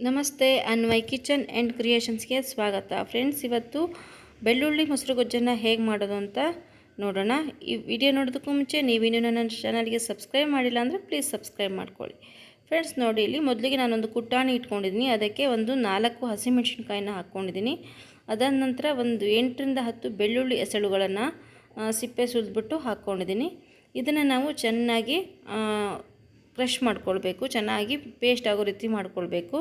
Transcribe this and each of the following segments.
ನಮಸ್ತೆ Anvay kitchen and ಕ್ರಿಯೇಷನ್ಸ್ಗೆ ಸ್ವಾಗತ friends. ಇವತ್ತು ಬೆಳ್ಳುಳ್ಳಿ ಮೊಸರು ಗೊಜ್ಜನ್ನು ಹೇಗೆ ಮಾಡೋದು ಅಂತ ನೋಡೋಣ. ಈ ವಿಡಿಯೋ ನೋಡೋದಕ್ಕೂ ಮುಂಚೆ ನೀವಿನ್ನೂ ನನ್ನ ಚಾನಲ್ಗೆ ಸಬ್ಸ್ಕ್ರೈಬ್ ಮಾಡಿಲ್ಲ ಅಂದರೆ ಪ್ಲೀಸ್ ಸಬ್ಸ್ಕ್ರೈಬ್ ಮಾಡ್ಕೊಳ್ಳಿ. ಫ್ರೆಂಡ್ಸ್ ನೋಡಿ, ಇಲ್ಲಿ ಮೊದಲಿಗೆ ನಾನೊಂದು ಕುಟ್ಟಾಣಿ ಇಟ್ಕೊಂಡಿದ್ದೀನಿ. ಅದಕ್ಕೆ ಒಂದು 4 ಹಸಿಮೆಣಸಿನ್ಕಾಯಿನ ಹಾಕ್ಕೊಂಡಿದ್ದೀನಿ. ಅದಾದ ನಂತರ ಒಂದು 8 ರಿಂದ 10 ಬೆಳ್ಳುಳ್ಳಿ ಎಸಳುಗಳನ್ನು ಸಿಪ್ಪೆ ಸುಲಿದ್ಬಿಟ್ಟು ಹಾಕ್ಕೊಂಡಿದ್ದೀನಿ. ಇದನ್ನು ನಾವು ಚೆನ್ನಾಗಿ ಕ್ರಷ್ ಮಾಡ್ಕೊಳ್ಬೇಕು, ಚೆನ್ನಾಗಿ ಪೇಸ್ಟ್ ಆಗೋ ರೀತಿ ಮಾಡ್ಕೊಳ್ಬೇಕು.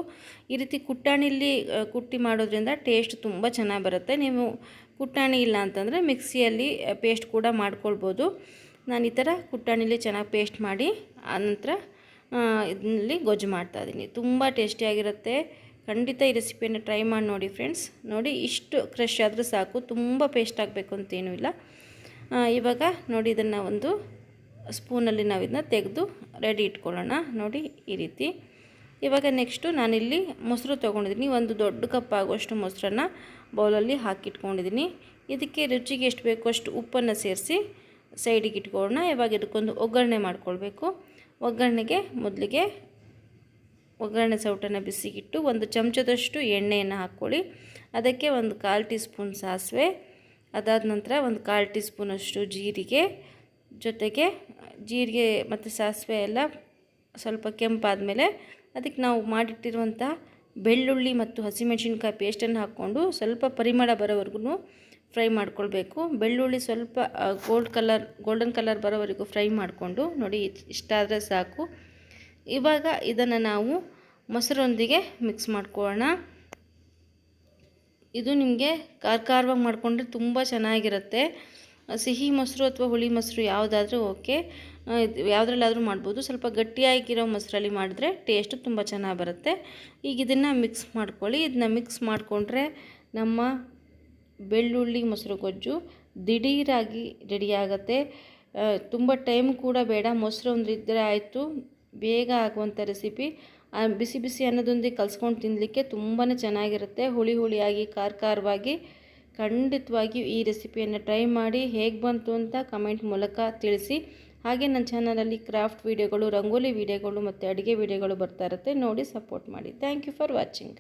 ಈ ರೀತಿ ಕುಟ್ಟಾಣಿಲಿ ಕುಟ್ಟಿ ಮಾಡೋದ್ರಿಂದ ಟೇಸ್ಟ್ ತುಂಬ ಚೆನ್ನಾಗಿ ಬರುತ್ತೆ. ನೀವು ಕುಟ್ಟಾಣಿ ಇಲ್ಲ ಅಂತಂದರೆ ಮಿಕ್ಸಿಯಲ್ಲಿ ಪೇಸ್ಟ್ ಕೂಡ ಮಾಡ್ಕೊಳ್ಬೋದು. ನಾನು ಈ ಥರ ಕುಟ್ಟಾಣಿಲಿ ಚೆನ್ನಾಗಿ ಪೇಸ್ಟ್ ಮಾಡಿ ಆನಂತರ ಇದರಲ್ಲಿ ಗೊಜ್ಜು ಮಾಡ್ತಾಯಿದ್ದೀನಿ. ತುಂಬ ಟೇಸ್ಟಿಯಾಗಿರುತ್ತೆ. ಖಂಡಿತ ಈ ರೆಸಿಪಿಯನ್ನು ಟ್ರೈ ಮಾಡಿ ನೋಡಿ ಫ್ರೆಂಡ್ಸ್. ನೋಡಿ, ಇಷ್ಟು ಕ್ರಷ್ ಆದರೂ ಸಾಕು, ತುಂಬ ಪೇಸ್ಟ್ ಆಗಬೇಕು ಅಂತೇನೂ ಇಲ್ಲ. ಇವಾಗ ನೋಡಿ, ಇದನ್ನು ಒಂದು ಸ್ಪೂನಲ್ಲಿ ನಾವು ಇದನ್ನ ತೆಗೆದು ರೆಡಿ ಇಟ್ಕೊಳ್ಳೋಣ. ನೋಡಿ ಈ ರೀತಿ. ಇವಾಗ ನೆಕ್ಸ್ಟು ನಾನಿಲ್ಲಿ ಮೊಸರು ತೊಗೊಂಡಿದ್ದೀನಿ. ಒಂದು ದೊಡ್ಡ ಕಪ್ ಆಗುವಷ್ಟು ಮೊಸರನ್ನು ಬೌಲಲ್ಲಿ ಹಾಕಿಟ್ಕೊಂಡಿದ್ದೀನಿ. ಇದಕ್ಕೆ ರುಚಿಗೆ ಎಷ್ಟು ಬೇಕೋ ಅಷ್ಟು ಉಪ್ಪನ್ನು ಸೇರಿಸಿ ಸೈಡಿಗೆ ಇಟ್ಕೊಳ್ಳೋಣ. ಇವಾಗ ಇದಕ್ಕೊಂದು ಒಗ್ಗರಣೆ ಮಾಡ್ಕೊಳ್ಬೇಕು. ಒಗ್ಗರಣೆಗೆ ಮೊದಲಿಗೆ ಒಗ್ಗರಣೆ ಸೌಟನ್ನು ಬಿಸಿಗಿಟ್ಟು ಒಂದು ಚಮಚದಷ್ಟು ಎಣ್ಣೆಯನ್ನು ಹಾಕ್ಕೊಳ್ಳಿ. ಅದಕ್ಕೆ ಒಂದು 1/4 ಟೀ ಸ್ಪೂನ್ ಸಾಸಿವೆ, ಅದಾದ ನಂತರ ಒಂದು 1/4 ಟೀ ಸ್ಪೂನಷ್ಟು ಜೀರಿಗೆ, ಜೊತೆಗೆ ಜೀರಿಗೆ ಮತ್ತು ಸಾಸಿವೆ ಎಲ್ಲ ಸ್ವಲ್ಪ ಕೆಂಪಾದ ಮೇಲೆ ಅದಕ್ಕೆ ನಾವು ಮಾಡಿಟ್ಟಿರುವಂಥ ಬೆಳ್ಳುಳ್ಳಿ ಮತ್ತು ಹಸಿಮೆಣಸಿನ್ಕಾಯಿ ಪೇಸ್ಟನ್ನು ಹಾಕ್ಕೊಂಡು ಸ್ವಲ್ಪ ಪರಿಮಳ ಬರೋವರೆಗೂ ಫ್ರೈ ಮಾಡ್ಕೊಳ್ಬೇಕು. ಬೆಳ್ಳುಳ್ಳಿ ಸ್ವಲ್ಪ ಗೋಲ್ಡನ್ ಕಲರ್ ಬರೋವರೆಗೂ ಫ್ರೈ ಮಾಡಿಕೊಂಡು ನೋಡಿ, ಇಷ್ಟಾದರೆ ಸಾಕು. ಇವಾಗ ಇದನ್ನು ನಾವು ಮೊಸರೊಂದಿಗೆ ಮಿಕ್ಸ್ ಮಾಡ್ಕೊಳ್ಳೋಣ. ಇದು ನಿಮಗೆ ಖಾರವಾಗಿ ಮಾಡಿಕೊಂಡ್ರೆ ತುಂಬ ಚೆನ್ನಾಗಿರುತ್ತೆ. ಸಿಹಿ ಮೊಸರು ಅಥವಾ ಹುಳಿ ಮೊಸರು ಯಾವುದಾದ್ರೂ ಓಕೆ, ಯಾವುದ್ರಲ್ಲಾದರೂ ಮಾಡ್ಬೋದು. ಸ್ವಲ್ಪ ಗಟ್ಟಿಯಾಗಿರೋ ಮೊಸರಲ್ಲಿ ಮಾಡಿದ್ರೆ ಟೇಸ್ಟು ತುಂಬ ಚೆನ್ನಾಗಿ ಬರುತ್ತೆ. ಈಗ ಇದನ್ನು ಮಿಕ್ಸ್ ಮಾಡ್ಕೊಳ್ಳಿ. ಇದನ್ನ ಮಿಕ್ಸ್ ಮಾಡಿಕೊಂಡ್ರೆ ನಮ್ಮ ಬೆಳ್ಳುಳ್ಳಿ ಮೊಸರು ಗೊಜ್ಜು ದಿಢೀರಾಗಿ ರೆಡಿಯಾಗುತ್ತೆ. ತುಂಬ ಟೈಮ್ ಕೂಡ ಬೇಡ. ಮೊಸರು ಒಂದು ಇದ್ದರೆ ಆಯಿತು, ಬೇಗ ಆಗುವಂಥ ರೆಸಿಪಿ. ಬಿಸಿ ಬಿಸಿ ಅನ್ನೋದೊಂದಿಗೆ ಕಲಿಸ್ಕೊಂಡು ತಿನ್ನಲಿಕ್ಕೆ ತುಂಬಾ ಚೆನ್ನಾಗಿರುತ್ತೆ. ಹುಳಿಯಾಗಿ ಖಾರವಾಗಿ. ಖಂಡಿತವಾಗಿಯೂ ಈ ರೆಸಿಪಿಯನ್ನು ಟ್ರೈ ಮಾಡಿ ಹೇಗೆ ಬಂತು ಅಂತ ಕಮೆಂಟ್ ಮೂಲಕ ತಿಳಿಸಿ. ಹಾಗೆ ನನ್ನ ಚಾನಲಲ್ಲಿ ಕ್ರಾಫ್ಟ್ ವೀಡಿಯೋಗಳು, ರಂಗೋಲಿ ವೀಡಿಯೋಗಳು ಮತ್ತು ಅಡುಗೆ ವೀಡಿಯೋಗಳು ಬರ್ತಾ ಇರುತ್ತೆ. ನೋಡಿ ಸಪೋರ್ಟ್ ಮಾಡಿ. Thank you for watching.